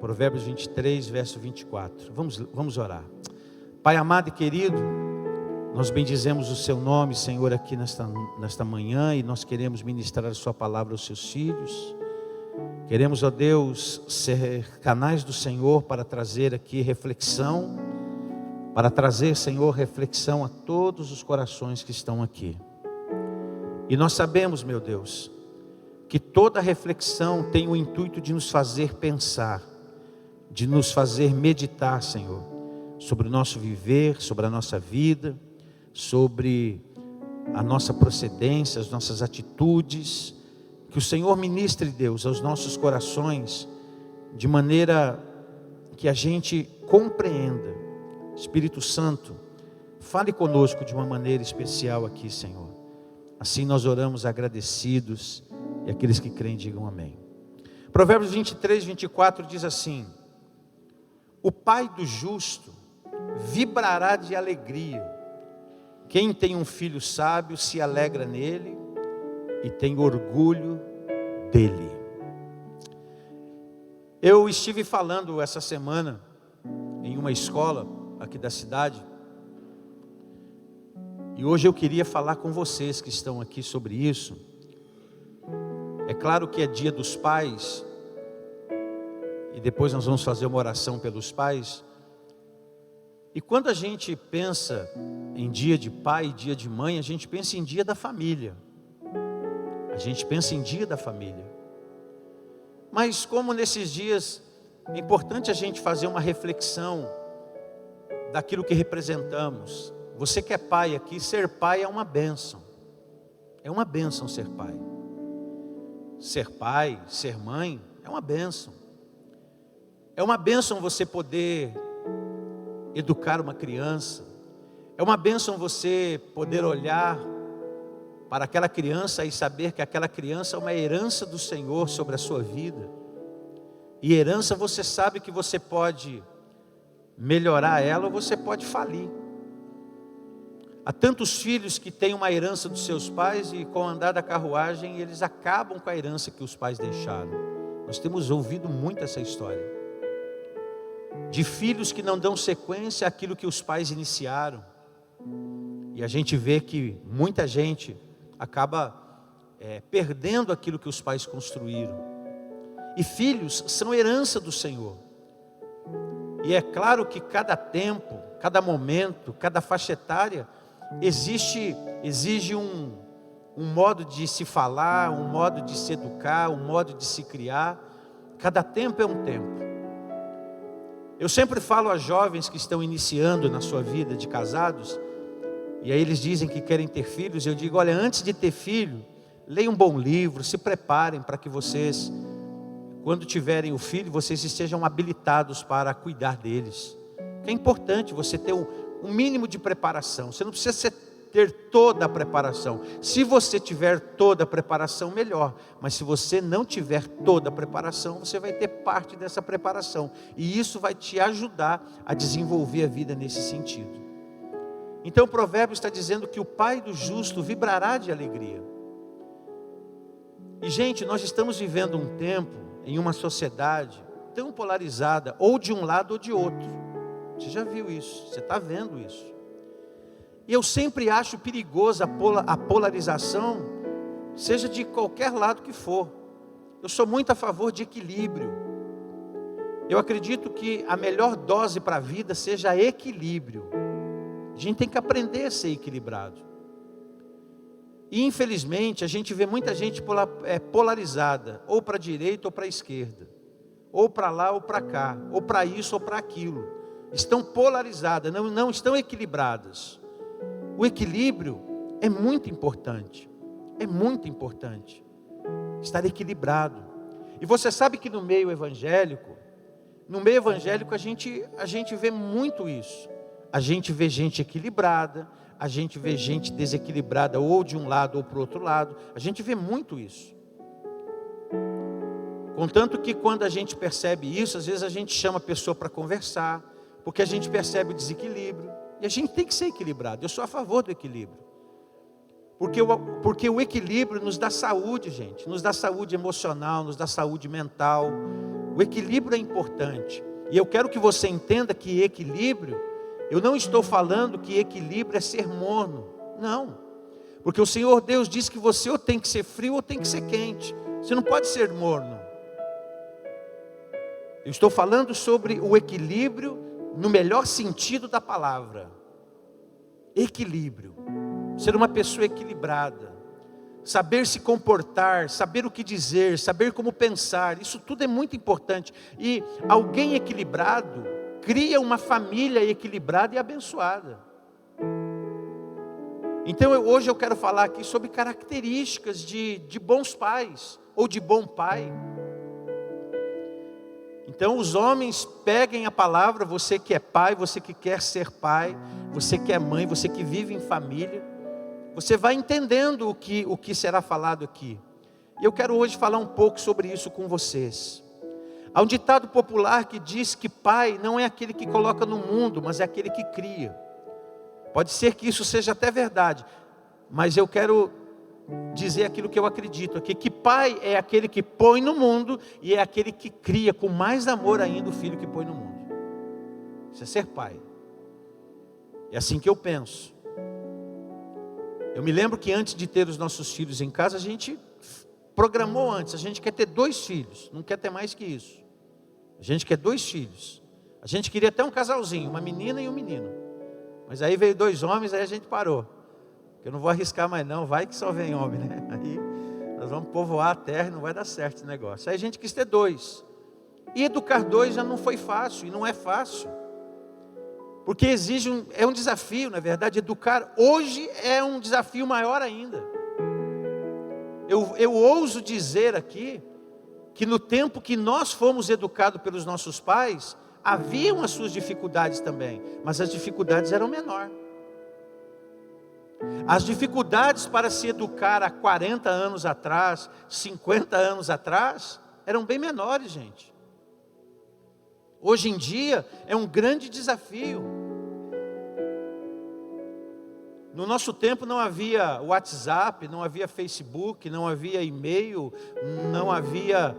Provérbios 23, verso 24. Vamos orar. Pai amado e querido, nós bendizemos o seu nome, Senhor, aqui nesta manhã, e nós queremos ministrar a sua palavra aos seus filhos. Queremos, ó Deus, ser canais do Senhor para trazer aqui reflexão, para trazer, Senhor, reflexão a todos os corações que estão aqui. E nós sabemos, meu Deus, que toda reflexão tem o intuito de nos fazer pensar, de nos fazer meditar, Senhor, sobre o nosso viver, sobre a nossa vida, sobre a nossa procedência, as nossas atitudes. Que o Senhor ministre, Deus, aos nossos corações, de maneira que a gente compreenda. Espírito Santo, fale conosco de uma maneira especial aqui, Senhor. Assim nós oramos agradecidos, e aqueles que creem digam amém. Provérbios 23, 24 diz assim: o pai do justo vibrará de alegria. Quem tem um filho sábio se alegra nele e tem orgulho dele. Eu estive falando essa semana em uma escola aqui da cidade, e hoje eu queria falar com vocês que estão aqui sobre isso. É claro que é dia dos pais, e depois nós vamos fazer uma oração pelos pais. E quando a gente pensa em dia de pai e dia de mãe, a gente pensa em dia da família. A gente pensa em dia da família. Mas como nesses dias é importante a gente fazer uma reflexão daquilo que representamos. Você que é pai aqui, ser pai é uma bênção. É uma bênção ser pai. Ser pai, ser mãe, é uma bênção. É uma bênção você poder educar uma criança. É uma bênção você poder olhar para aquela criança e saber que aquela criança é uma herança do Senhor sobre a sua vida. E herança, você sabe que você pode melhorar ela ou você pode falir. Há tantos filhos que têm uma herança dos seus pais e com o andar da carruagem eles acabam com a herança que os pais deixaram. Nós temos ouvido muito essa história. De filhos que não dão sequência àquilo que os pais iniciaram. E a gente vê que muita gente acaba perdendo aquilo que os pais construíram. E filhos são herança do Senhor. E é claro que cada tempo, cada momento, cada faixa etária exige um modo de se falar, um modo de se educar, um modo de se criar. Cada tempo é um tempo. Eu sempre falo a jovens que estão iniciando na sua vida de casados, e aí eles dizem que querem ter filhos. Eu digo, olha, antes de ter filho, leia um bom livro, se preparem para que vocês, quando tiverem o filho, vocês estejam habilitados para cuidar deles. É importante você ter um mínimo de preparação. Você não precisa ter toda a preparação. Se você tiver toda a preparação, melhor. Mas se você não tiver toda a preparação, você vai ter parte dessa preparação. E isso vai te ajudar a desenvolver a vida nesse sentido. Então o provérbio está dizendo que o pai do justo vibrará de alegria. E gente, nós estamos vivendo um tempo, em uma sociedade tão polarizada, ou de um lado ou de outro. Você já viu isso, você está vendo isso. E eu sempre acho perigoso a polarização, seja de qualquer lado que for. Eu sou muito a favor de equilíbrio. Eu acredito que a melhor dose para a vida seja equilíbrio. A gente tem que aprender a ser equilibrado. E infelizmente a gente vê muita gente polarizada, ou para a direita ou para a esquerda, ou para lá ou para cá, ou para isso ou para aquilo. Estão polarizadas, não estão equilibradas. O equilíbrio é muito importante. É muito importante estar equilibrado. E você sabe que no meio evangélico a gente vê muito isso. A gente vê gente equilibrada, a gente vê gente desequilibrada ou de um lado ou para o outro lado. A gente vê muito isso. Contanto que quando a gente percebe isso, às vezes a gente chama a pessoa para conversar, porque a gente percebe o desequilíbrio. E a gente tem que ser equilibrado. Eu sou a favor do equilíbrio. Porque o equilíbrio nos dá saúde, gente. Nos dá saúde emocional, nos dá saúde mental, O equilíbrio é importante. E eu quero que você entenda que equilíbrio, eu não estou falando que equilíbrio é ser morno. Não. Porque o Senhor Deus diz que você ou tem que ser frio ou tem que ser quente. Você não pode ser morno. Eu estou falando sobre o equilíbrio no melhor sentido da palavra. Equilíbrio. Ser uma pessoa equilibrada. Saber se comportar, saber o que dizer, saber como pensar. Isso tudo é muito importante. E alguém equilibrado cria uma família equilibrada e abençoada. Então hoje eu quero falar aqui sobre características de bons pais, ou de bom pai. Então os homens peguem a palavra, você que é pai, você que quer ser pai, você que é mãe, você que vive em família, você vai entendendo o que será falado aqui. E eu quero hoje falar um pouco sobre isso com vocês. Há um ditado popular que diz que pai não é aquele que coloca no mundo, mas é aquele que cria. Pode ser que isso seja até verdade, mas eu quero dizer aquilo que eu acredito aqui, que pai é aquele que põe no mundo e é aquele que cria com mais amor ainda o filho que põe no mundo. Isso é ser pai. É assim que eu penso. Eu me lembro que antes de ter os nossos filhos em casa, a gente programou antes, a gente quer ter 2 filhos, não quer ter mais que isso. A gente quer 2 filhos. A gente queria até um casalzinho, uma menina e um menino. Mas aí veio 2 homens, aí a gente parou. Eu não vou arriscar mais não, vai que só vem homem, né? Aí nós vamos povoar a terra e não vai dar certo esse negócio. Aí a gente quis ter 2. E educar 2 já não foi fácil, e não é fácil. Porque é um desafio, na verdade. Educar hoje é um desafio maior ainda. Eu ouso dizer aqui, que no tempo que nós fomos educados pelos nossos pais, haviam as suas dificuldades também, mas as dificuldades eram menores. As dificuldades para se educar há 40 anos atrás, 50 anos atrás, eram bem menores, gente. Hoje em dia é um grande desafio. No nosso tempo não havia WhatsApp, não havia Facebook, não havia e-mail, não havia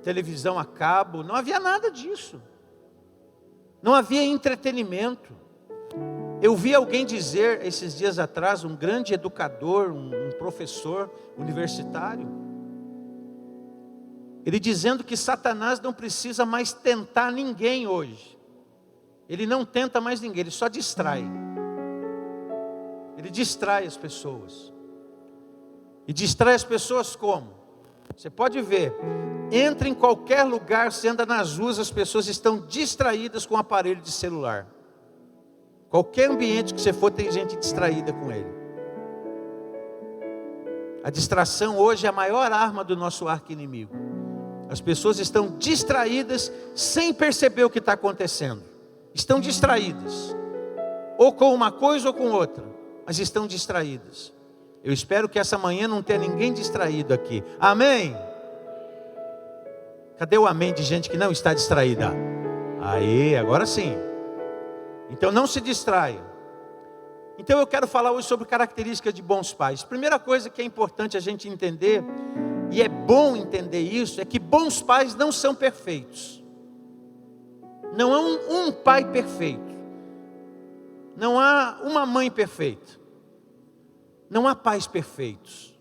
televisão a cabo, não havia nada disso. Não havia entretenimento. Eu vi alguém dizer esses dias atrás, um grande educador, um professor universitário, ele dizendo que Satanás não precisa mais tentar ninguém hoje. Ele não tenta mais ninguém, ele só distrai. Ele distrai as pessoas. E distrai as pessoas como? Você pode ver, entra em qualquer lugar, você anda nas ruas, as pessoas estão distraídas com o aparelho de celular. Qualquer ambiente que você for, tem gente distraída com ele. A distração hoje é a maior arma do nosso arqui-inimigo. As pessoas estão distraídas sem perceber o que está acontecendo. Estão distraídas. Ou com uma coisa ou com outra. Mas estão distraídas. Eu espero que essa manhã não tenha ninguém distraído aqui. Amém? Cadê o amém de gente que não está distraída? Aí, agora sim. Então não se distraia. Então eu quero falar hoje sobre características de bons pais. Primeira coisa que é importante a gente entender, e é bom entender isso, é que bons pais não são perfeitos. Não há um pai perfeito. Não há uma mãe perfeita. Não há pais perfeitos.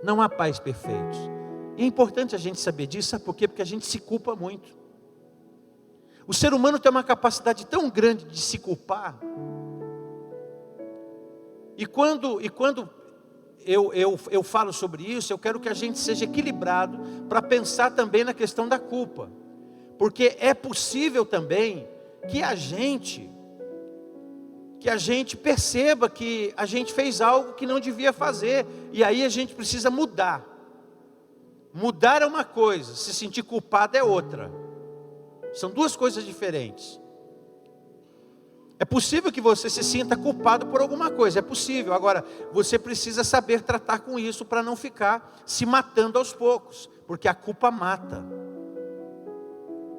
Não há pais perfeitos. E é importante a gente saber disso, sabe por quê? Porque a gente se culpa muito. O ser humano tem uma capacidade tão grande de se culpar. E quando eu falo sobre isso, eu quero que a gente seja equilibrado para pensar também na questão da culpa. Porque é possível também que a gente perceba que a gente fez algo que não devia fazer. E aí a gente precisa mudar. Mudar é uma coisa, se sentir culpado é outra. São 2 coisas diferentes. É possível que você se sinta culpado por alguma coisa, é possível. Agora, você precisa saber tratar com isso para não ficar se matando aos poucos. Porque a culpa mata.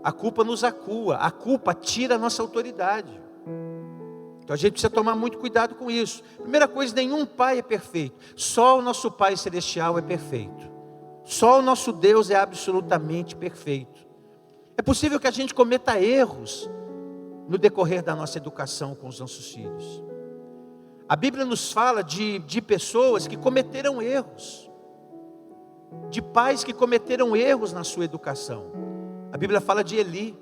A culpa nos acua, a culpa tira a nossa autoridade. Então a gente precisa tomar muito cuidado com isso. Primeira coisa, nenhum pai é perfeito. Só o nosso Pai Celestial é perfeito. Só o nosso Deus é absolutamente perfeito. É possível que a gente cometa erros no decorrer da nossa educação com os nossos filhos. A Bíblia nos fala de pessoas que cometeram erros, de pais que cometeram erros na sua educação. A Bíblia fala de Eli.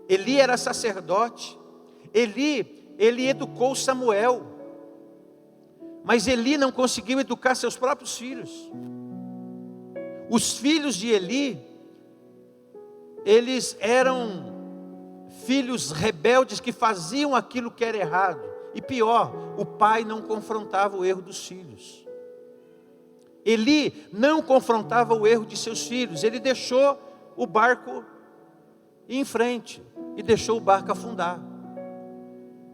Eli era sacerdote. Ele educou Samuel. Mas Eli não conseguiu educar seus próprios filhos. Os filhos de Eli, eles eram filhos rebeldes que faziam aquilo que era errado. E pior, o pai não confrontava o erro dos filhos. Eli não confrontava o erro de seus filhos. Ele deixou o barco ir em frente e deixou o barco afundar.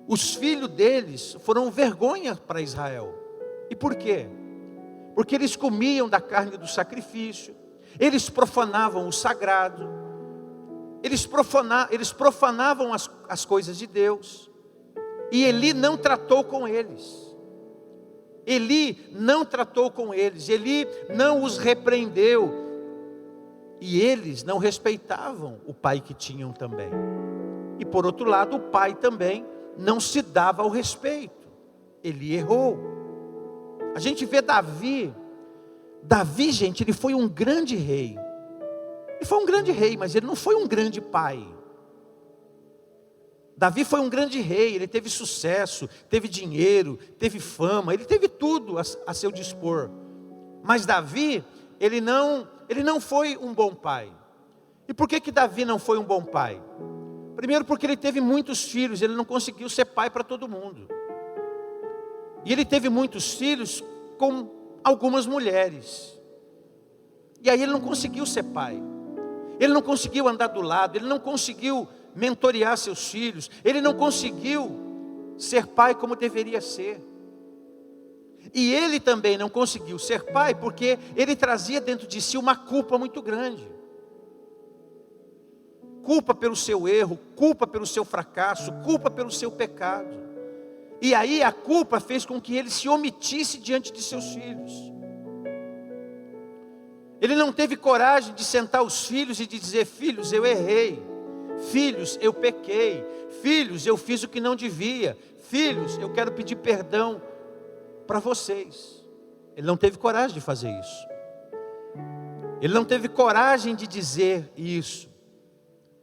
Os filhos deles foram vergonha para Israel. E por quê? Porque eles comiam da carne do sacrifício, eles profanavam o sagrado, eles profanavam as coisas de Deus. E Eli não tratou com eles. Eli não tratou com eles. Eli não os repreendeu. E eles não respeitavam o pai que tinham também. E por outro lado, o pai também não se dava ao respeito. Eli errou. A gente vê Davi. Davi, gente, ele foi um grande rei. Ele foi um grande rei, mas ele não foi um grande pai. Davi foi um grande rei, ele teve sucesso, teve dinheiro, teve fama, ele teve tudo a seu dispor. Mas Davi, ele não foi um bom pai. E por que Davi não foi um bom pai? Primeiro porque ele teve muitos filhos, ele não conseguiu ser pai para todo mundo. E ele teve muitos filhos com algumas mulheres. E aí ele não conseguiu ser pai. Ele não conseguiu andar do lado, ele não conseguiu mentorear seus filhos, ele não conseguiu ser pai como deveria ser. E ele também não conseguiu ser pai porque ele trazia dentro de si uma culpa muito grande. Culpa pelo seu erro, culpa pelo seu fracasso, culpa pelo seu pecado. E aí a culpa fez com que ele se omitisse diante de seus filhos. Ele não teve coragem de sentar os filhos e de dizer: filhos, eu errei. Filhos, eu pequei. Filhos, eu fiz o que não devia. Filhos, eu quero pedir perdão para vocês. Ele não teve coragem de fazer isso. Ele não teve coragem de dizer isso.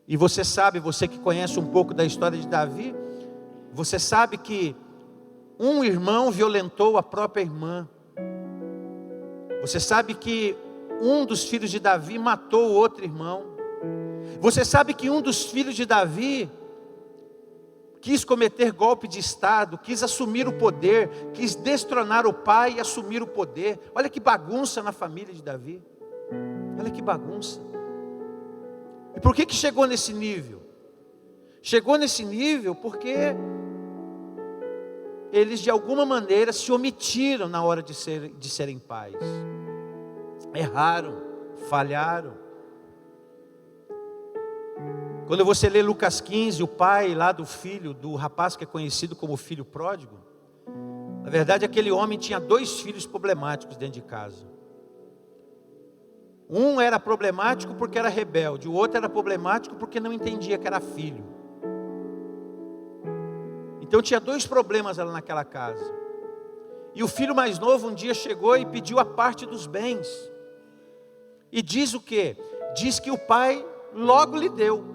E você sabe, você que conhece um pouco da história de Davi, você sabe que um irmão violentou a própria irmã. Você sabe que um dos filhos de Davi matou o outro irmão. Você sabe que um dos filhos de Davi quis cometer golpe de estado, quis assumir o poder, quis destronar o pai e assumir o poder. Olha que bagunça na família de Davi. Olha que bagunça. E por que chegou nesse nível? Chegou nesse nível porque eles de alguma maneira se omitiram na hora de serem pais. Erraram, falharam. Quando você lê Lucas 15, o pai lá do filho, do rapaz que é conhecido como filho pródigo, na verdade aquele homem tinha 2 filhos problemáticos dentro de casa. Um era problemático porque era rebelde, o outro era problemático porque não entendia que era filho. Então tinha 2 problemas lá naquela casa. E o filho mais novo um dia chegou e pediu a parte dos bens. E diz o quê? Diz que o pai logo lhe deu.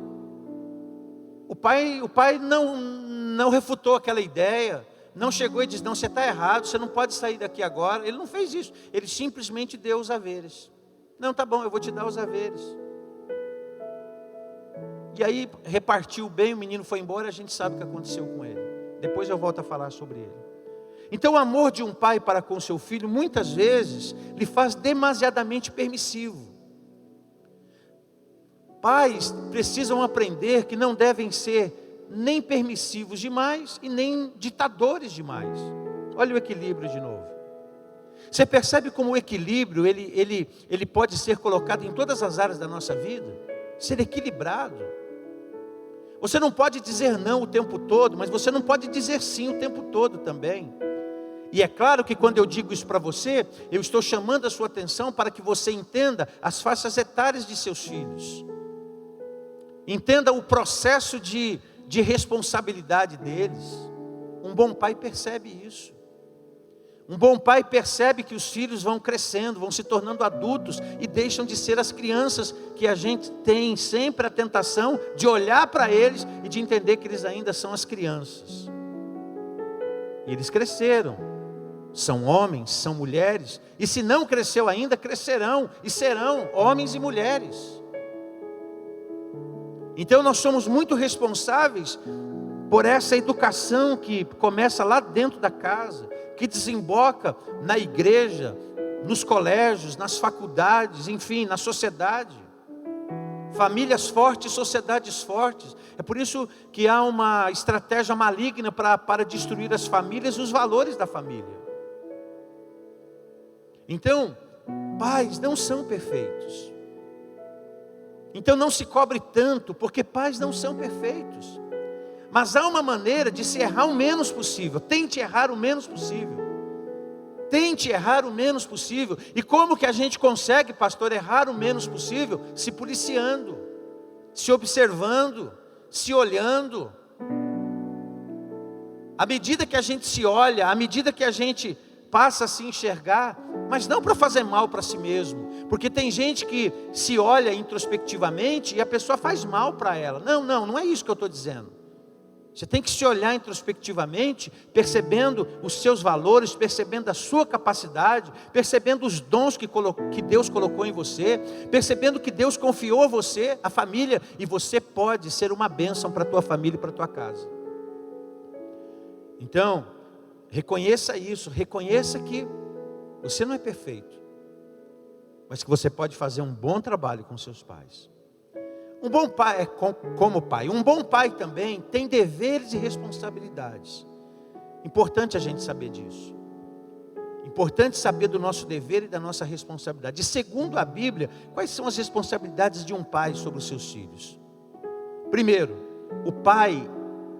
O pai não refutou aquela ideia, não chegou e disse: não, você está errado, você não pode sair daqui agora. Ele não fez isso, ele simplesmente deu os haveres. Não, tá bom, eu vou te dar os haveres. E aí repartiu bem, o menino foi embora, a gente sabe o que aconteceu com ele. Depois eu volto a falar sobre ele. Então o amor de um pai para com seu filho, muitas vezes, lhe faz demasiadamente permissivo. Pais precisam aprender que não devem ser nem permissivos demais e nem ditadores demais. Olha o equilíbrio de novo. Você percebe como o equilíbrio ele pode ser colocado em todas as áreas da nossa vida? Ser equilibrado. Você não pode dizer não o tempo todo, mas você não pode dizer sim o tempo todo também. E é claro que quando eu digo isso para você, eu estou chamando a sua atenção para que você entenda as faixas etárias de seus filhos. Entenda o processo de responsabilidade deles. Um bom pai percebe isso. Um bom pai percebe que os filhos vão crescendo, vão se tornando adultos e deixam de ser as crianças que a gente tem sempre a tentação de olhar para eles e de entender que eles ainda são as crianças. E eles cresceram, são homens, são mulheres, e se não cresceu ainda, crescerão e serão homens e mulheres. Então nós somos muito responsáveis por essa educação que começa lá dentro da casa, que desemboca na igreja, nos colégios, nas faculdades, enfim, na sociedade. Famílias fortes, sociedades fortes. É por isso que há uma estratégia maligna para destruir as famílias e os valores da família. Então, pais não são perfeitos. Então não se cobre tanto, porque pais não são perfeitos. Mas há uma maneira de se errar o menos possível. Tente errar o menos possível. Tente errar o menos possível. E como que a gente consegue, pastor, errar o menos possível? Se policiando, se observando, se olhando. À medida que a gente se olha, à medida que a gente passa a se enxergar, mas não para fazer mal para si mesmo. Porque tem gente que se olha introspectivamente e a pessoa faz mal para ela. Não é isso que eu estou dizendo. Você tem que se olhar introspectivamente, percebendo os seus valores, percebendo a sua capacidade, percebendo os dons que Deus colocou em você, percebendo que Deus confiou a você, a família, e você pode ser uma bênção para a tua família e para a tua casa. Então, reconheça isso, reconheça que você não é perfeito, mas que você pode fazer um bom trabalho com seus pais. Um bom pai é como pai. Um bom pai também tem deveres e responsabilidades. Importante a gente saber disso. Importante saber do nosso dever e da nossa responsabilidade. E segundo a Bíblia, quais são as responsabilidades de um pai sobre os seus filhos? Primeiro, o pai,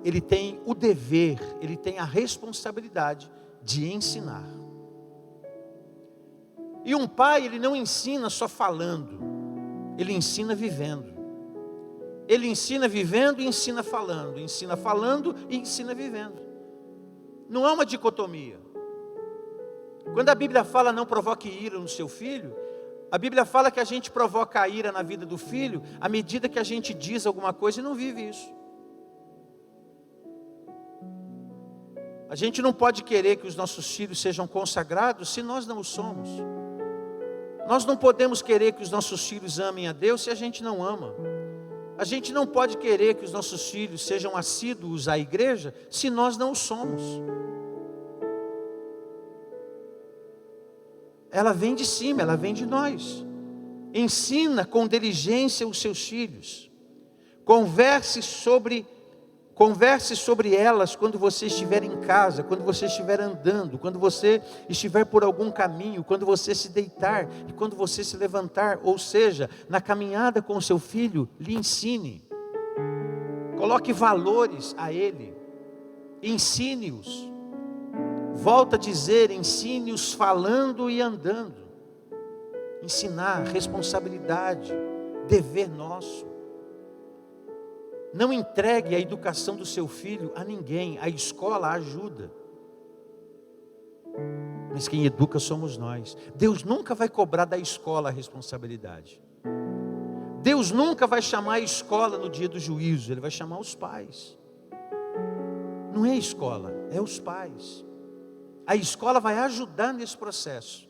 ele tem o dever, ele tem a responsabilidade de ensinar. E um pai, ele não ensina só falando, ele ensina vivendo. Ele ensina vivendo e ensina falando e ensina vivendo. Não há uma dicotomia. Quando a Bíblia fala não provoque ira no seu filho, a Bíblia fala que a gente provoca a ira na vida do filho à medida que a gente diz alguma coisa e não vive isso. A gente não pode querer que os nossos filhos sejam consagrados se nós não o somos. Nós não podemos querer que os nossos filhos amem a Deus se a gente não ama. A gente não pode querer que os nossos filhos sejam assíduos à igreja se nós não o somos. Ela vem de cima, ela vem de nós. Ensina com diligência os seus filhos. Converse sobre elas quando você estiver em casa, quando você estiver andando, quando você estiver por algum caminho, quando você se deitar e quando você se levantar. Ou seja, na caminhada com o seu filho, lhe ensine. Coloque valores a ele. Ensine-os. Volta a dizer, ensine-os falando e andando. Ensinar, responsabilidade, dever nosso. Não entregue a educação do seu filho a ninguém. A escola ajuda. Mas quem educa somos nós. Deus nunca vai cobrar da escola a responsabilidade. Deus nunca vai chamar a escola no dia do juízo. Ele vai chamar os pais. Não é a escola, é os pais. A escola vai ajudar nesse processo.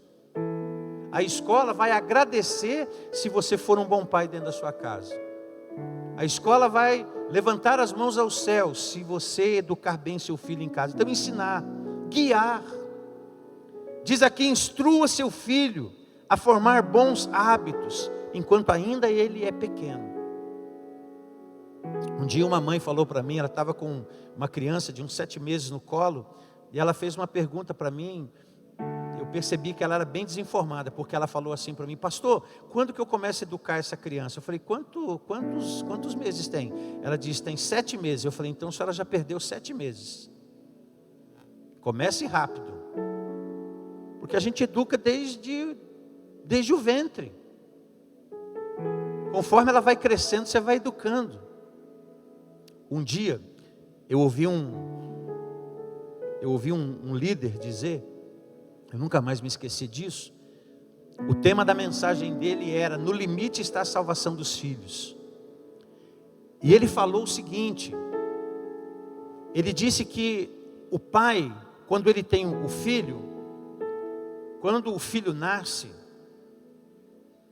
A escola vai agradecer se você for um bom pai dentro da sua casa. A escola vai levantar as mãos ao céu se você educar bem seu filho em casa. Então ensinar, guiar. Diz aqui, instrua seu filho a formar bons hábitos, enquanto ainda ele é pequeno. Um dia uma mãe falou para mim, ela estava com uma criança de uns 7 meses no colo, e ela fez uma pergunta para mim. Eu percebi que ela era bem desinformada, porque ela falou assim para mim: pastor, quando que eu começo a educar essa criança? Eu falei, quantos meses tem? Ela disse, tem 7 meses. Eu falei, então a senhora já perdeu 7 meses. Comece rápido. Porque a gente educa desde o ventre. Conforme ela vai crescendo, você vai educando. Um dia, eu ouvi um líder dizer, eu nunca mais me esqueci disso. O tema da mensagem dele era: no limite está a salvação dos filhos. E ele falou o seguinte, ele disse que o pai, quando ele tem o filho, quando o filho nasce,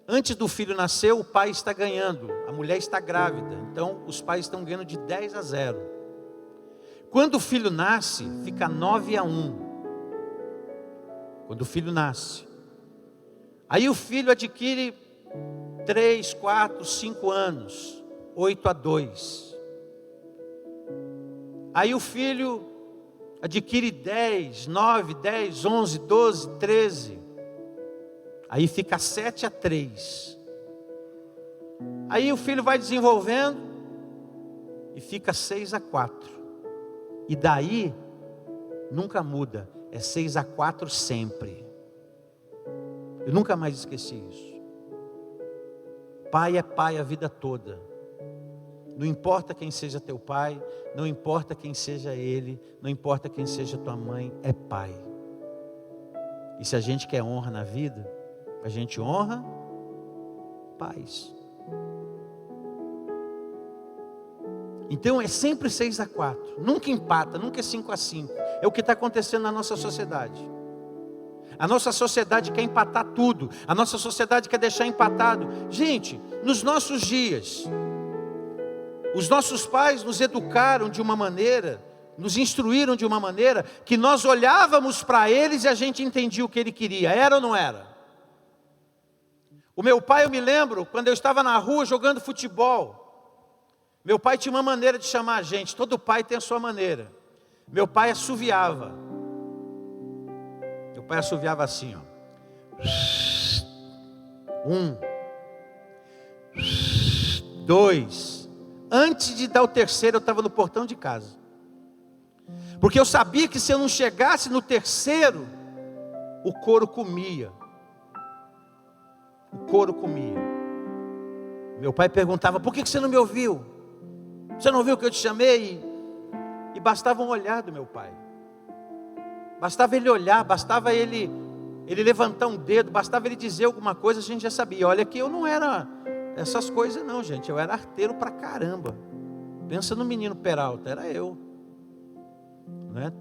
antes do filho nascer, o pai está ganhando, a mulher está grávida, então os pais estão ganhando de 10-0. Quando o filho nasce, fica 9-1. Quando o filho nasce, aí o filho adquire 3, 4, 5 anos, 8-2. Aí o filho adquire 10, 9, 10, 11, 12, 13. Aí fica 7-3. Aí o filho vai desenvolvendo e fica 6-4. E daí nunca muda, é 6-4 sempre. Eu nunca mais esqueci isso. Pai é pai a vida toda. Não importa quem seja teu pai, não importa quem seja ele, não importa quem seja tua mãe, é pai. E se a gente quer honra na vida, a gente honra pais. Então é sempre 6-4, nunca empata, nunca é 5-5. É o que está acontecendo na nossa sociedade. A nossa sociedade quer empatar tudo, a nossa sociedade quer deixar empatado. Gente, nos nossos dias, os nossos pais nos educaram de uma maneira, nos instruíram de uma maneira, que nós olhávamos para eles e a gente entendia o que ele queria, era ou não era? O meu pai, eu me lembro, quando eu estava na rua jogando futebol, meu pai tinha uma maneira de chamar a gente, todo pai tem a sua maneira. Meu pai assoviava. Meu pai assoviava assim, ó. 1, 2. Antes de dar o terceiro, eu estava no portão de casa. Porque eu sabia que se eu não chegasse no terceiro, o couro comia. O couro comia. Meu pai perguntava: por que você não me ouviu? Você não ouviu que eu te chamei? E bastava um olhar do meu pai. Bastava ele olhar, bastava ele levantar um dedo, bastava ele dizer alguma coisa, a gente já sabia. Olha que eu não era essas coisas não, gente. Eu era arteiro pra caramba. Pensa no menino Peralta, era eu. Né?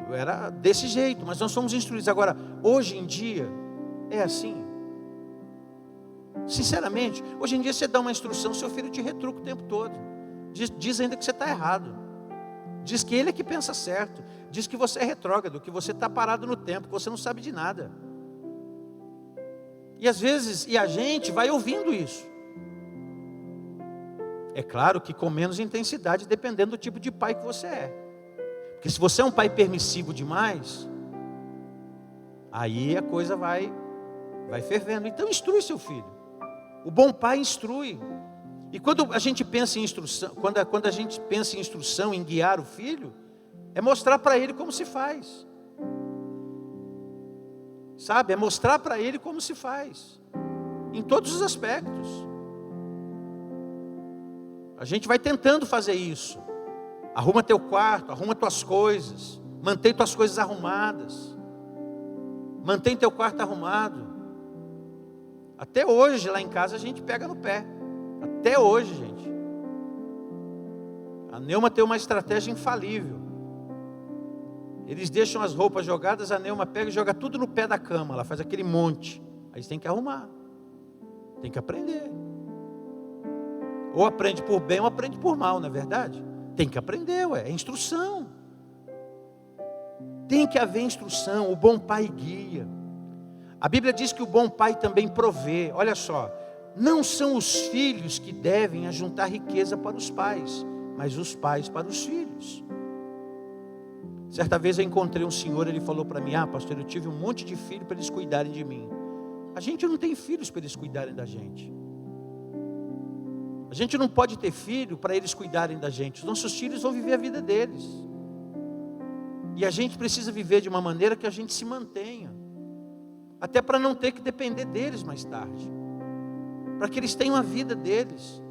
Eu era desse jeito, mas nós somos instruídos. Agora, hoje em dia, é assim. Sinceramente, hoje em dia você dá uma instrução, seu filho te retruca o tempo todo. Diz ainda que você está errado. Diz que ele é que pensa certo. Diz que você é retrógrado, que você está parado no tempo, que você não sabe de nada. E às vezes, a gente vai ouvindo isso. É claro que com menos intensidade, dependendo do tipo de pai que você é. Porque se você é um pai permissivo demais, aí a coisa vai fervendo. Então instrui seu filho. O bom pai instrui. E quando a gente pensa em instrução, quando a gente pensa em instrução, em guiar o filho, é mostrar para ele como se faz. Sabe? É mostrar para ele como se faz. Em todos os aspectos. A gente vai tentando fazer isso. Arruma teu quarto, arruma tuas coisas. Mantém tuas coisas arrumadas. Mantém teu quarto arrumado. Até hoje, lá em casa, a gente pega no pé. Até hoje, gente. A Neuma tem uma estratégia infalível. Eles deixam as roupas jogadas, a Neuma pega e joga tudo no pé da cama. Ela faz aquele monte. Aí você tem que arrumar. Tem que aprender. Ou aprende por bem ou aprende por mal, não é verdade? Tem que aprender, é instrução. Tem que haver instrução. O bom pai guia. A Bíblia diz que o bom pai também provê. Olha só, não são os filhos que devem ajuntar riqueza para os pais, mas os pais para os filhos. Certa vez eu encontrei um senhor, ele falou para mim: pastor, eu tive um monte de filhos para eles cuidarem de mim. A gente não tem filhos para eles cuidarem da gente. A gente não pode ter filho para eles cuidarem da gente. Os nossos filhos vão viver a vida deles. E a gente precisa viver de uma maneira que a gente se mantenha. até para não ter que depender deles mais tarde, para que eles tenham a vida deles.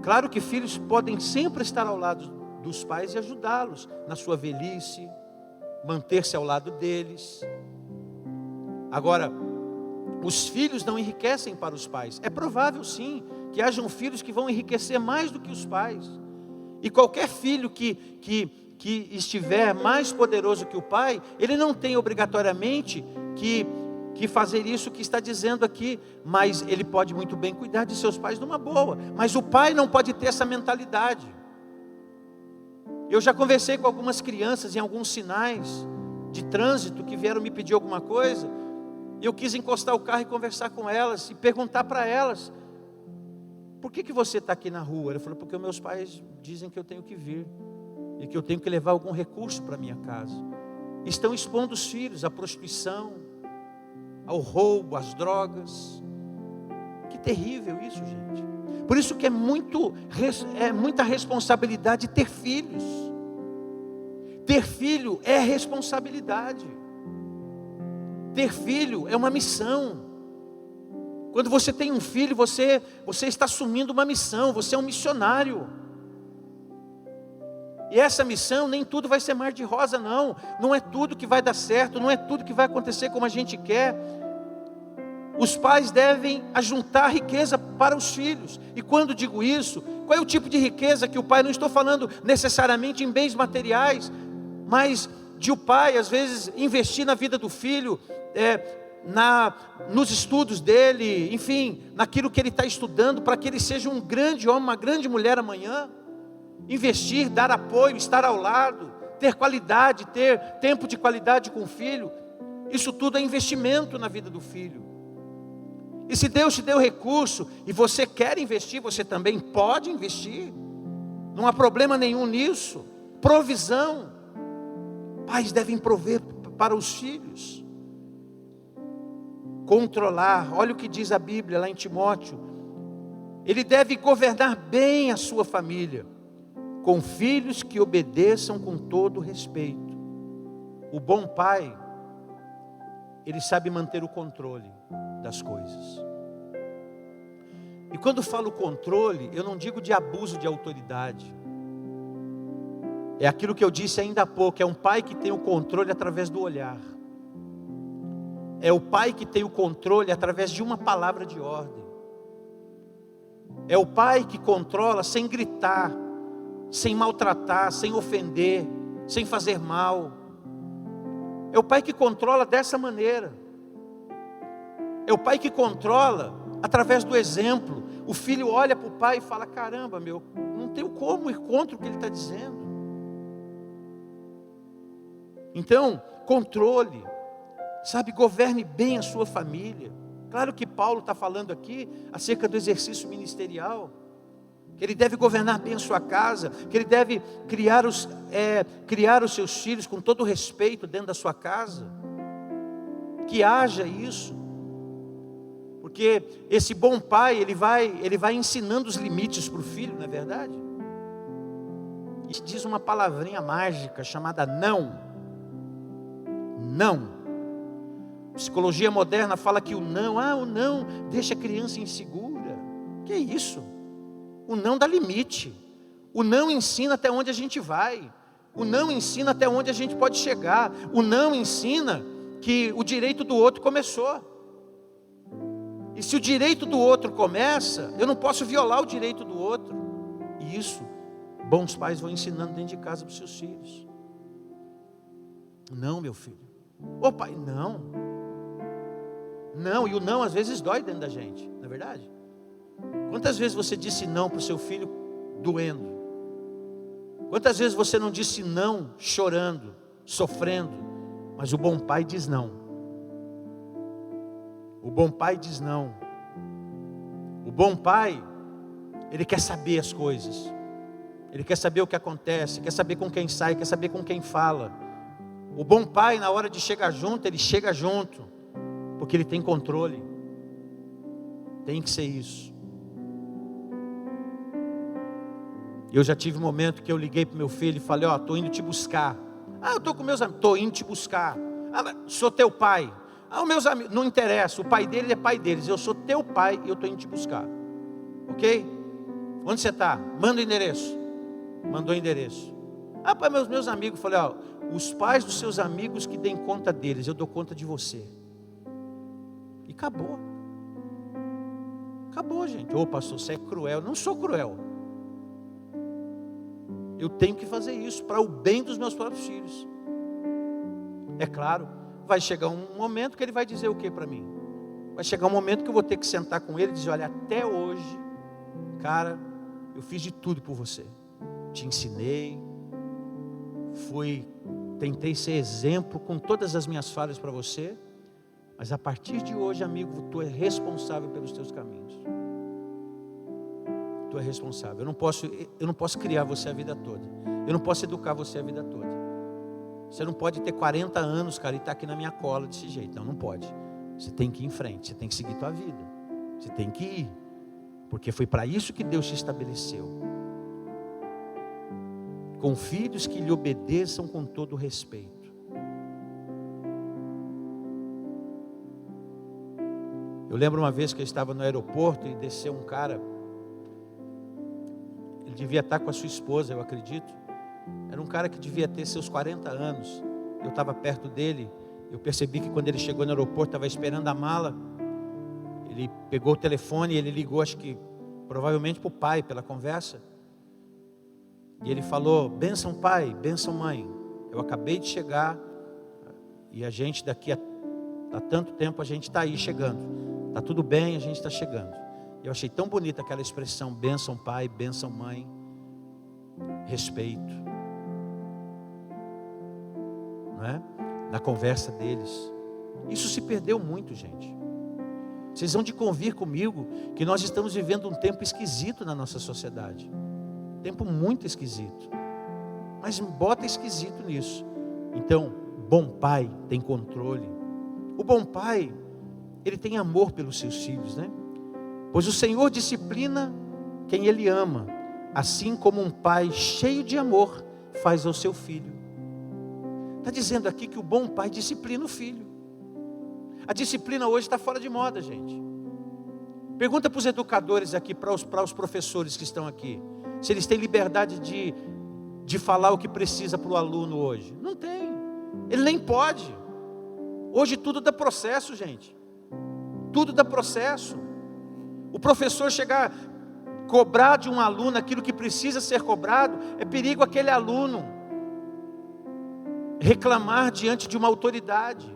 Claro que filhos podem sempre estar ao lado dos pais e ajudá-los na sua velhice, manter-se ao lado deles. Agora, os filhos não enriquecem para os pais. É provável sim que hajam filhos que vão enriquecer mais do que os pais. E qualquer filho que estiver mais poderoso que o pai, ele não tem obrigatoriamente que fazer isso que está dizendo aqui, mas ele pode muito bem cuidar de seus pais numa boa. Mas o pai não pode ter essa mentalidade. Eu já conversei com algumas crianças em alguns sinais de trânsito que vieram me pedir alguma coisa. Eu quis encostar o carro e conversar com elas e perguntar para elas: por que você está aqui na rua? Ela falou: porque meus pais dizem que eu tenho que vir e que eu tenho que levar algum recurso para minha casa. Estão expondo os filhos à prostituição, ao roubo, às drogas. Que terrível isso, gente. Por isso que é muita responsabilidade ter filhos. Ter filho é responsabilidade. Ter filho é uma missão. Quando você tem um filho, você está assumindo uma missão, você é um missionário. E essa missão, nem tudo vai ser mar de rosa, não. Não é tudo que vai dar certo, não é tudo que vai acontecer como a gente quer. Os pais devem ajuntar riqueza para os filhos. E quando digo isso, qual é o tipo de riqueza que o pai, não estou falando necessariamente em bens materiais, mas de o pai, às vezes, investir na vida do filho, nos estudos dele, enfim, naquilo que ele está estudando, para que ele seja um grande homem, uma grande mulher amanhã. Investir, dar apoio, estar ao lado, ter qualidade, ter tempo de qualidade com o filho. Isso tudo é investimento na vida do filho. E se Deus te deu recurso e você quer investir, você também pode investir. Não há problema nenhum nisso. Provisão. Pais devem prover para os filhos. Controlar. Olha o que diz a Bíblia lá em Timóteo. Ele deve governar bem a sua família, com filhos que obedeçam com todo respeito. O bom pai, ele sabe manter o controle das coisas. E quando falo controle, eu não digo de abuso de autoridade. É aquilo que eu disse ainda há pouco, é um pai que tem o controle através do olhar. É o pai que tem o controle através de uma palavra de ordem. É o pai que controla sem gritar, sem maltratar, sem ofender, sem fazer mal. É o pai que controla dessa maneira. É o pai que controla através do exemplo. O filho olha para o pai e fala: caramba, não tenho como ir contra o que ele está dizendo. Então, controle, sabe, governe bem a sua família. Claro que Paulo está falando aqui acerca do exercício ministerial, que ele deve governar bem a sua casa, que ele deve criar os seus filhos com todo respeito dentro da sua casa, que haja isso, porque esse bom pai, ele vai ensinando os limites para o filho, não é verdade? E diz uma palavrinha mágica chamada não. Não. Psicologia moderna fala que o não deixa a criança insegura. Que é isso? O não dá limite. O não ensina até onde a gente vai. O não ensina até onde a gente pode chegar. O não ensina que o direito do outro começou. E se o direito do outro começa, eu não posso violar o direito do outro. E isso, bons pais vão ensinando dentro de casa para os seus filhos. Não, meu filho. Ô pai, não. Não, e o não às vezes dói dentro da gente, não é verdade? Quantas vezes você disse não para o seu filho doendo? Quantas vezes você não disse não chorando, sofrendo? Mas o bom pai diz não. O bom pai diz não. O bom pai, ele quer saber as coisas. Ele quer saber o que acontece, quer saber com quem sai, quer saber com quem fala. O bom pai, na hora de chegar junto, ele chega junto, porque ele tem controle. Tem que ser isso. Eu já tive um momento que eu liguei para o meu filho e falei: estou indo te buscar. Eu estou com meus amigos. Estou indo te buscar. Mas sou teu pai. os meus amigos, não interessa, o pai dele é pai deles, eu sou teu pai e eu estou indo te buscar. Ok? Onde você está? Manda o endereço. Mandou o endereço. Para meus amigos, falei, os pais dos seus amigos que deem conta deles, eu dou conta de você. E acabou. Acabou, gente. Pastor, você é cruel. Não sou cruel. Eu tenho que fazer isso para o bem dos meus próprios filhos. É claro, vai chegar um momento que ele vai dizer o que para mim? Vai chegar um momento que eu vou ter que sentar com ele e dizer, olha, até hoje, cara, eu fiz de tudo por você. Te ensinei, tentei ser exemplo com todas as minhas falhas para você, mas a partir de hoje, amigo, tu é responsável pelos teus caminhos. Tu é responsável. Eu não posso criar você a vida toda. Eu não posso educar você a vida toda. Você não pode ter 40 anos, cara, e estar aqui na minha cola desse jeito. Não pode. Você tem que ir em frente, você tem que seguir tua vida. Você tem que ir. Porque foi para isso que Deus te estabeleceu. Com filhos que lhe obedeçam com todo respeito. Eu lembro uma vez que eu estava no aeroporto e desceu um cara. Ele devia estar com a sua esposa, eu acredito. Era um cara que devia ter seus 40 anos. Eu estava perto dele. Eu percebi que quando ele chegou no aeroporto, estava esperando a mala. Ele pegou o telefone e ele ligou, acho que provavelmente para o pai, pela conversa. E ele falou, bênção pai, bênção mãe. Eu acabei de chegar e a gente daqui a tanto tempo a gente está aí chegando. Está tudo bem, a gente está chegando. Eu achei tão bonita aquela expressão, bênção pai, bênção mãe, respeito. Não é? Na conversa deles. Isso se perdeu muito, gente. Vocês vão de convir comigo que nós estamos vivendo um tempo esquisito na nossa sociedade. Um tempo muito esquisito. Mas bota esquisito nisso. Então, bom pai tem controle. O bom pai, ele tem amor pelos seus filhos, né? Pois o Senhor disciplina quem Ele ama, assim como um pai cheio de amor faz ao seu filho. Está dizendo aqui que o bom pai disciplina o filho. A disciplina hoje está fora de moda, gente. Pergunta para os educadores aqui, para os professores que estão aqui, se eles têm liberdade de falar o que precisa para o aluno hoje. Não tem. Ele nem pode. Hoje tudo dá processo, gente. Tudo dá processo. O professor chegar a cobrar de um aluno aquilo que precisa ser cobrado, é perigo aquele aluno reclamar diante de uma autoridade.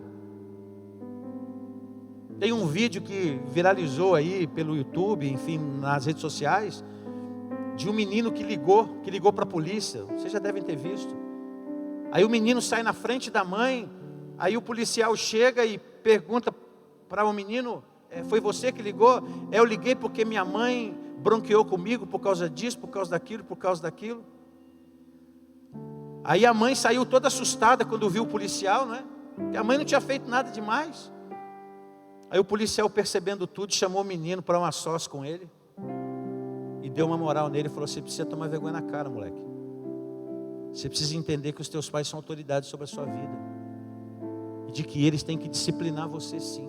Tem um vídeo que viralizou aí pelo YouTube, enfim, nas redes sociais, de um menino que ligou para a polícia. Vocês já devem ter visto. Aí o menino sai na frente da mãe, aí o policial chega e pergunta para o menino, foi você que ligou? Eu liguei porque minha mãe bronqueou comigo por causa disso, por causa daquilo, por causa daquilo. Aí a mãe saiu toda assustada quando viu o policial, não é? Porque a mãe não tinha feito nada demais. Aí o policial, percebendo tudo, chamou o menino para uma sós com ele e deu uma moral nele e falou, você precisa tomar vergonha na cara, moleque. Você precisa entender que os teus pais são autoridades sobre a sua vida e de que eles têm que disciplinar você sim.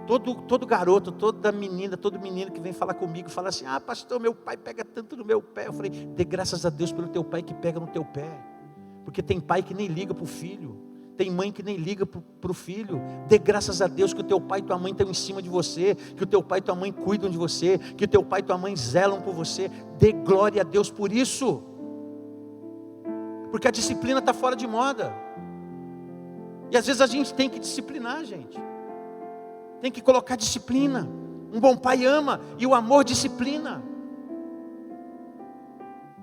Todo garoto, toda menina, todo menino que vem falar comigo, fala assim, pastor, meu pai pega tanto no meu pé. Eu falei, dê graças a Deus pelo teu pai que pega no teu pé. Porque tem pai que nem liga para o filho. Tem mãe que nem liga para o filho. Dê graças a Deus que o teu pai e tua mãe estão em cima de você, que o teu pai e tua mãe cuidam de você, que o teu pai e tua mãe zelam por você. Dê glória a Deus por isso. Porque a disciplina está fora de moda. E às vezes a gente tem que disciplinar, gente. Tem que colocar disciplina. Um bom pai ama e o amor disciplina.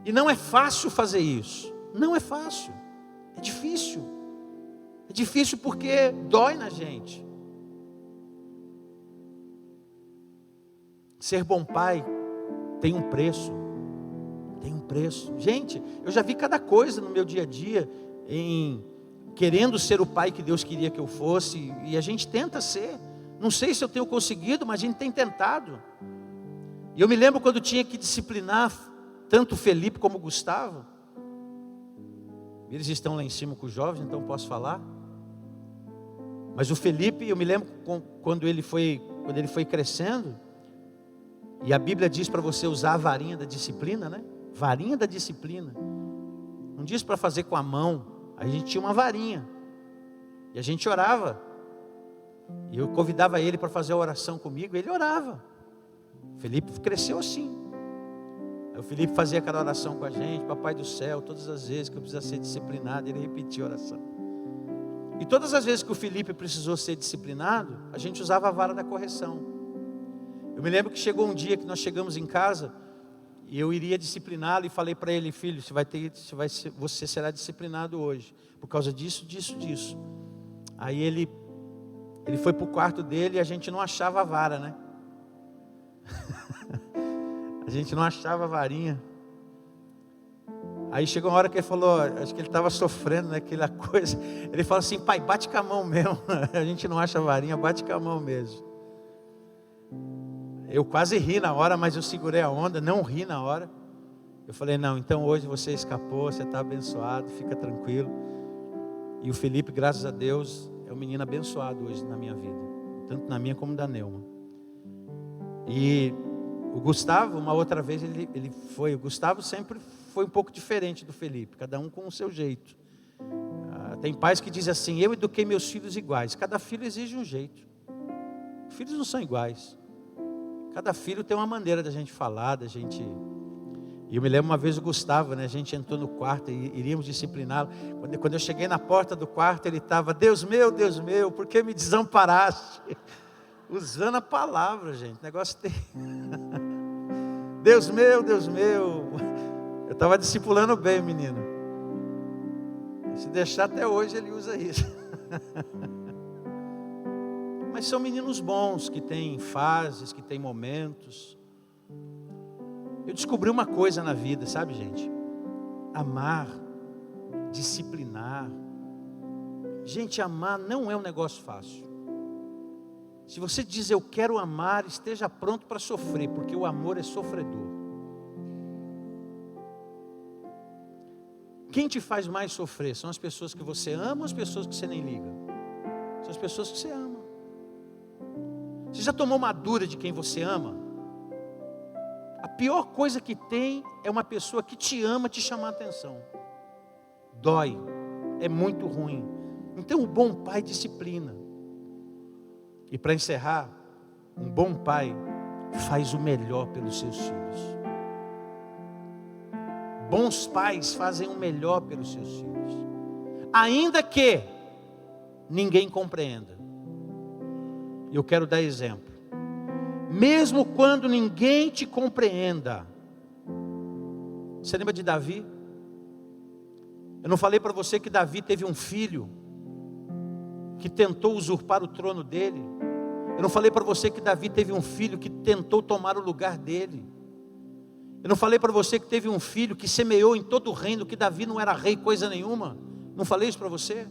E não é fácil fazer isso. Não é fácil. É difícil. É difícil porque dói na gente. Ser bom pai tem um preço. Tem um preço. Gente, eu já vi cada coisa no meu dia a dia querendo ser o pai que Deus queria que eu fosse. E a gente tenta ser. Não sei se eu tenho conseguido, mas a gente tem tentado. E eu me lembro quando tinha que disciplinar tanto o Felipe como o Gustavo. Eles estão lá em cima com os jovens, então posso falar. Mas o Felipe, eu me lembro quando ele foi crescendo, e a Bíblia diz para você usar a varinha da disciplina, né? Varinha da disciplina. Não diz para fazer com a mão. A gente tinha uma varinha. E a gente orava. E eu convidava ele para fazer a oração comigo, ele orava. O Felipe cresceu assim. Aí o Felipe fazia aquela oração com a gente: Papai do céu, todas as vezes que eu precisava ser disciplinado, ele repetia a oração. E todas as vezes que o Felipe precisou ser disciplinado, a gente usava a vara da correção. Eu me lembro que chegou um dia que nós chegamos em casa e eu iria discipliná-lo, e falei para ele: filho, você será disciplinado hoje, por causa disso, disso, disso. Aí ele foi para o quarto dele e a gente não achava a vara, né? A gente não achava a varinha. Aí chegou uma hora que ele falou, acho que ele estava sofrendo, né, aquela coisa. Ele falou assim: pai, bate com a mão mesmo. A gente não acha a varinha, bate com a mão mesmo. Eu quase ri na hora, mas eu segurei a onda, não ri na hora. Eu falei: não, então hoje você escapou, você está abençoado, fica tranquilo. E o Felipe, graças a Deus, é um menino abençoado hoje na minha vida, tanto na minha como da Neuma. E o Gustavo, uma outra vez o Gustavo sempre foi um pouco diferente do Felipe, cada um com o seu jeito. Tem pais que dizem assim: eu eduquei meus filhos iguais. Cada filho exige um jeito. Filhos não são iguais. Cada filho tem uma maneira da gente falar, da gente... E eu me lembro uma vez o Gustavo, né? A gente entrou no quarto e iríamos discipliná-lo. Quando eu cheguei na porta do quarto, ele estava: Deus meu, por que me desamparaste? Usando a palavra, gente, o negócio tem... Deus meu. Eu estava discipulando bem o menino. Se deixar até hoje ele usa isso. Mas são meninos bons, que têm fases, que têm momentos. Eu descobri uma coisa na vida, sabe, gente? Amar, disciplinar. Gente, amar não é um negócio fácil. Se você diz eu quero amar, esteja pronto para sofrer, porque o amor é sofredor. Quem te faz mais sofrer? São as pessoas que você ama ou as pessoas que você nem liga? São as pessoas que você ama. Você já tomou uma dura de quem você ama? A pior coisa que tem é uma pessoa que te ama te chamar a atenção. Dói, é muito ruim. Então o bom pai disciplina. E para encerrar, um bom pai faz o melhor pelos seus filhos. Bons pais fazem o melhor pelos seus filhos, ainda que ninguém compreenda. E eu quero dar exemplo. Mesmo quando ninguém te compreenda. Você lembra de Davi? Eu não falei para você que Davi teve um filho que tentou usurpar o trono dele? Eu não falei para você que Davi teve um filho que tentou tomar o lugar dele? Eu não falei para você que teve um filho que semeou em todo o reino, que Davi não era rei coisa nenhuma? Não falei isso para você?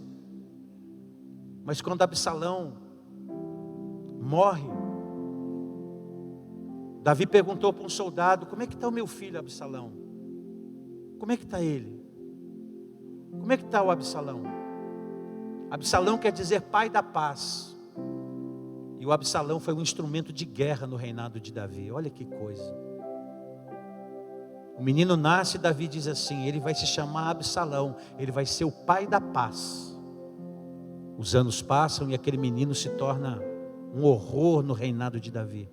Mas quando Absalão morre, Davi perguntou para um soldado: como é que está o meu filho Absalão? Como é que está ele? Como é que está o Absalão? Absalão quer dizer pai da paz. E o Absalão foi um instrumento de guerra no reinado de Davi. Olha que coisa. O menino nasce e Davi diz assim: ele vai se chamar Absalão, ele vai ser o pai da paz. Os anos passam e aquele menino se torna um horror no reinado de Davi.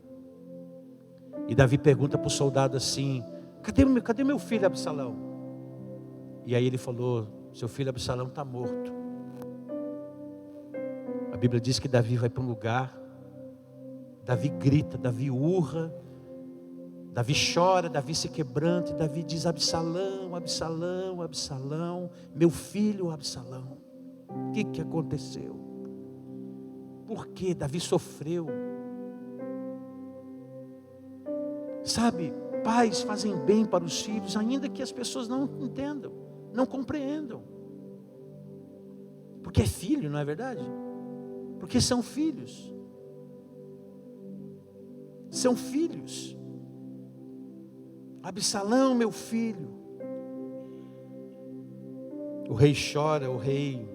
E Davi pergunta para o soldado assim: cadê meu filho Absalão? E aí ele falou: seu filho Absalão está morto. A Bíblia diz que Davi vai para um lugar, Davi grita, Davi urra, Davi chora, Davi se quebranta, e Davi diz: Absalão, Absalão, Absalão, meu filho Absalão, o que aconteceu? Por que Davi sofreu? Sabe, pais fazem bem para os filhos, ainda que as pessoas não entendam, não compreendam. Porque é filho, não é verdade? Porque são filhos. São filhos. Absalão, meu filho. O rei chora, o rei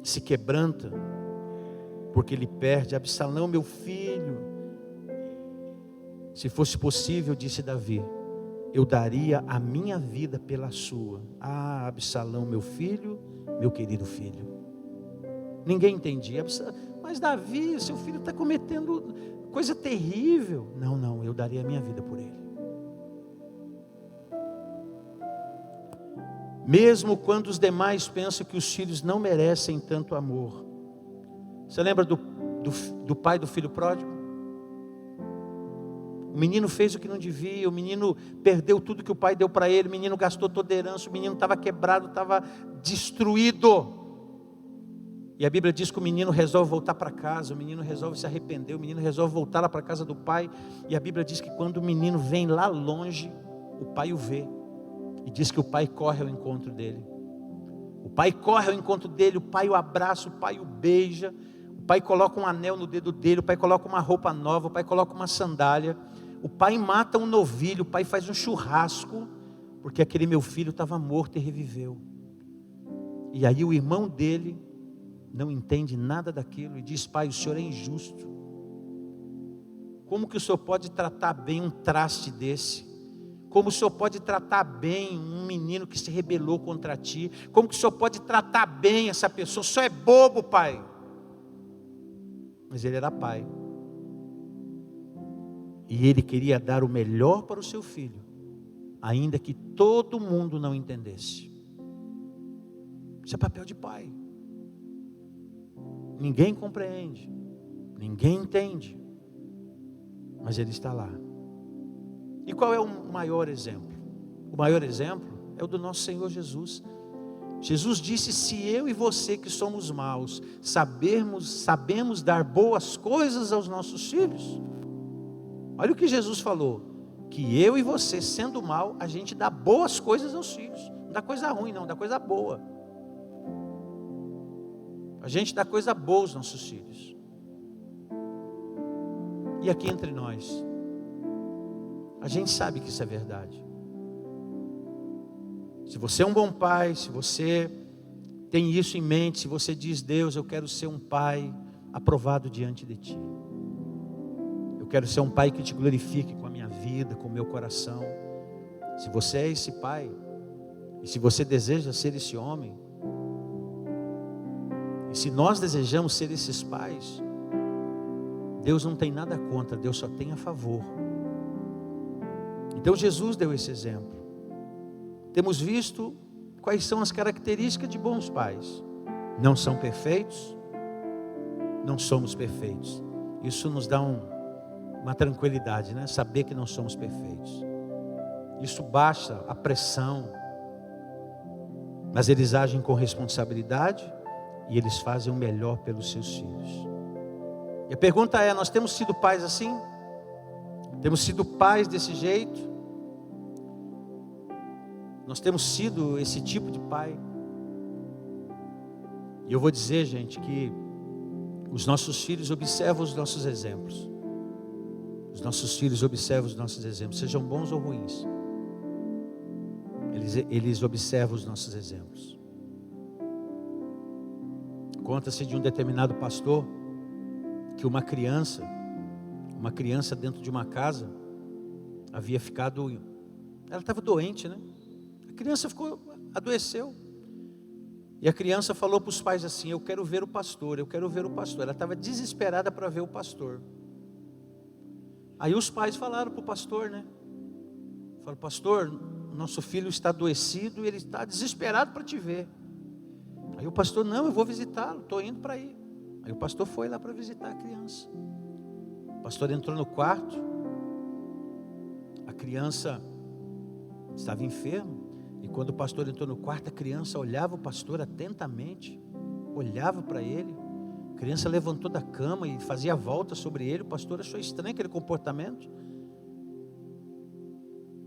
se quebranta. porque ele perde. Absalão, meu filho, se fosse possível, disse Davi, eu daria a minha vida pela sua. Ah, Absalão, meu filho, meu querido filho. Ninguém entendia. Mas Davi, seu filho está cometendo coisa terrível. Não, eu daria a minha vida por ele. Mesmo quando os demais pensam que os filhos não merecem tanto amor. Você lembra do pai do filho pródigo? O menino fez o que não devia, o menino perdeu tudo que o pai deu para ele, o menino gastou toda a herança, o menino estava quebrado, estava destruído. E a Bíblia diz que o menino resolve voltar para casa, o menino resolve se arrepender, o menino resolve voltar lá para a casa do pai. E a Bíblia diz que quando o menino vem lá longe, o pai o vê. E diz que o pai corre ao encontro dele. O pai corre ao encontro dele, o pai o abraça, o pai o beija. O pai coloca um anel no dedo dele, o pai coloca uma roupa nova, o pai coloca uma sandália. O pai mata um novilho, o pai faz um churrasco, porque aquele meu filho estava morto e reviveu. E aí o irmão dele não entende nada daquilo e diz, pai, o senhor é injusto. Como que o senhor pode tratar bem um traste desse? Como o senhor pode tratar bem um menino que se rebelou contra ti? Como que o senhor pode tratar bem essa pessoa? O senhor é bobo, pai. Mas ele era pai. E ele queria dar o melhor para o seu filho, ainda que todo mundo não entendesse. Isso é papel de pai. Ninguém compreende, ninguém entende, mas ele está lá. E qual é o maior exemplo? O maior exemplo é o do nosso Senhor Jesus. Jesus disse, se eu e você que somos maus, sabemos dar boas coisas aos nossos filhos. Olha o que Jesus falou, que eu e você, sendo mal, a gente dá boas coisas aos filhos. Não dá coisa ruim não, dá coisa boa. A gente dá coisa boa aos nossos filhos. E aqui entre nós, a gente sabe que isso é verdade. Se você é um bom pai, se você tem isso em mente, se você diz, Deus, eu quero ser um pai aprovado diante de ti. Eu quero ser um pai que te glorifique com a minha vida, com o meu coração. Se você é esse pai, e se você deseja ser esse homem, e se nós desejamos ser esses pais, Deus não tem nada contra, Deus só tem a favor. Então Jesus deu esse exemplo. Temos visto quais são as características de bons pais. Não são perfeitos, não somos perfeitos. Isso nos dá uma tranquilidade, né? Saber que não somos perfeitos. Isso baixa a pressão. Mas eles agem com responsabilidade e eles fazem o melhor pelos seus filhos. E a pergunta é, nós temos sido pais assim? Temos sido pais desse jeito? Nós temos sido esse tipo de pai? E eu vou dizer, gente, que os nossos filhos observam os nossos exemplos. Os nossos filhos observam os nossos exemplos, sejam bons ou ruins. Eles observam os nossos exemplos. Conta-se de um determinado pastor que uma criança dentro de uma casa havia ficado, ela estava doente, né? A criança adoeceu. E a criança falou para os pais assim, eu quero ver o pastor, eu quero ver o pastor. Ela estava desesperada para ver o pastor. Aí os pais falaram para o pastor, né? Falaram, pastor, nosso filho está adoecido e ele está desesperado para te ver. Aí o pastor, não, eu vou visitá-lo, estou indo para aí. Aí o pastor foi lá para visitar a criança. O pastor entrou no quarto. A criança estava enferma. E quando o pastor entrou no quarto, a criança olhava o pastor atentamente. Olhava para ele. A criança levantou da cama e fazia volta sobre ele. O pastor achou estranho aquele comportamento.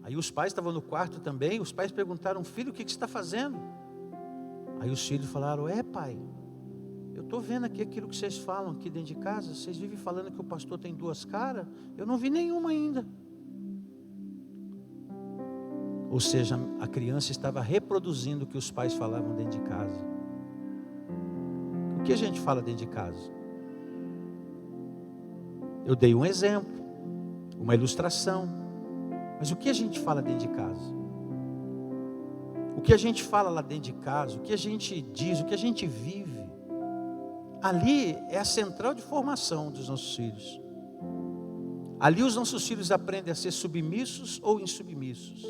Aí os pais estavam no quarto também. Os pais perguntaram, filho, o que você está fazendo? Aí os filhos falaram, pai, eu estou vendo aqui aquilo que vocês falam aqui dentro de casa. Vocês vivem falando que o pastor tem duas caras. Eu não vi nenhuma ainda. Ou seja, a criança estava reproduzindo o que os pais falavam dentro de casa. O que a gente fala dentro de casa? Eu dei um exemplo, uma ilustração. Mas o que a gente fala dentro de casa? O que a gente fala lá dentro de casa, o que a gente diz, o que a gente vive, ali é a central de formação dos nossos filhos. Ali os nossos filhos aprendem a ser submissos ou insubmissos.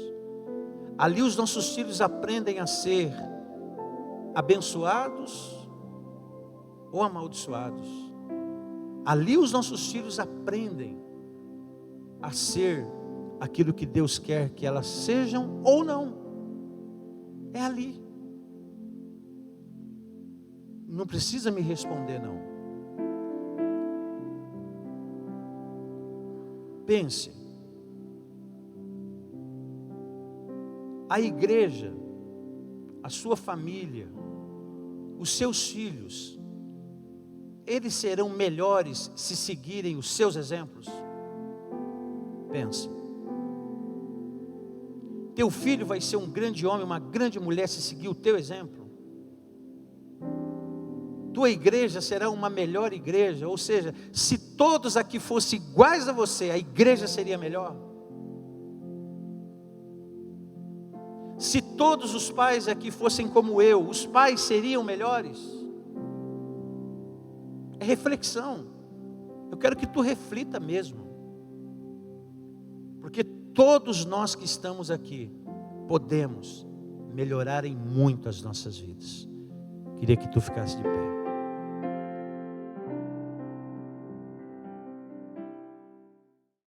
Ali os nossos filhos aprendem a ser abençoados ou amaldiçoados. Ali os nossos filhos aprendem a ser aquilo que Deus quer que elas sejam ou não. É ali. Não precisa me responder, não. Pense. A igreja, a sua família, os seus filhos, eles serão melhores se seguirem os seus exemplos? Pense. Teu filho vai ser um grande homem, uma grande mulher se seguir o teu exemplo? Tua igreja será uma melhor igreja? Ou seja, se todos aqui fossem iguais a você, a igreja seria melhor? Se todos os pais aqui fossem como eu, os pais seriam melhores? É reflexão. Eu quero que tu reflita mesmo. Porque todos nós que estamos aqui podemos melhorar em muito as nossas vidas. Queria que tu ficasse de pé.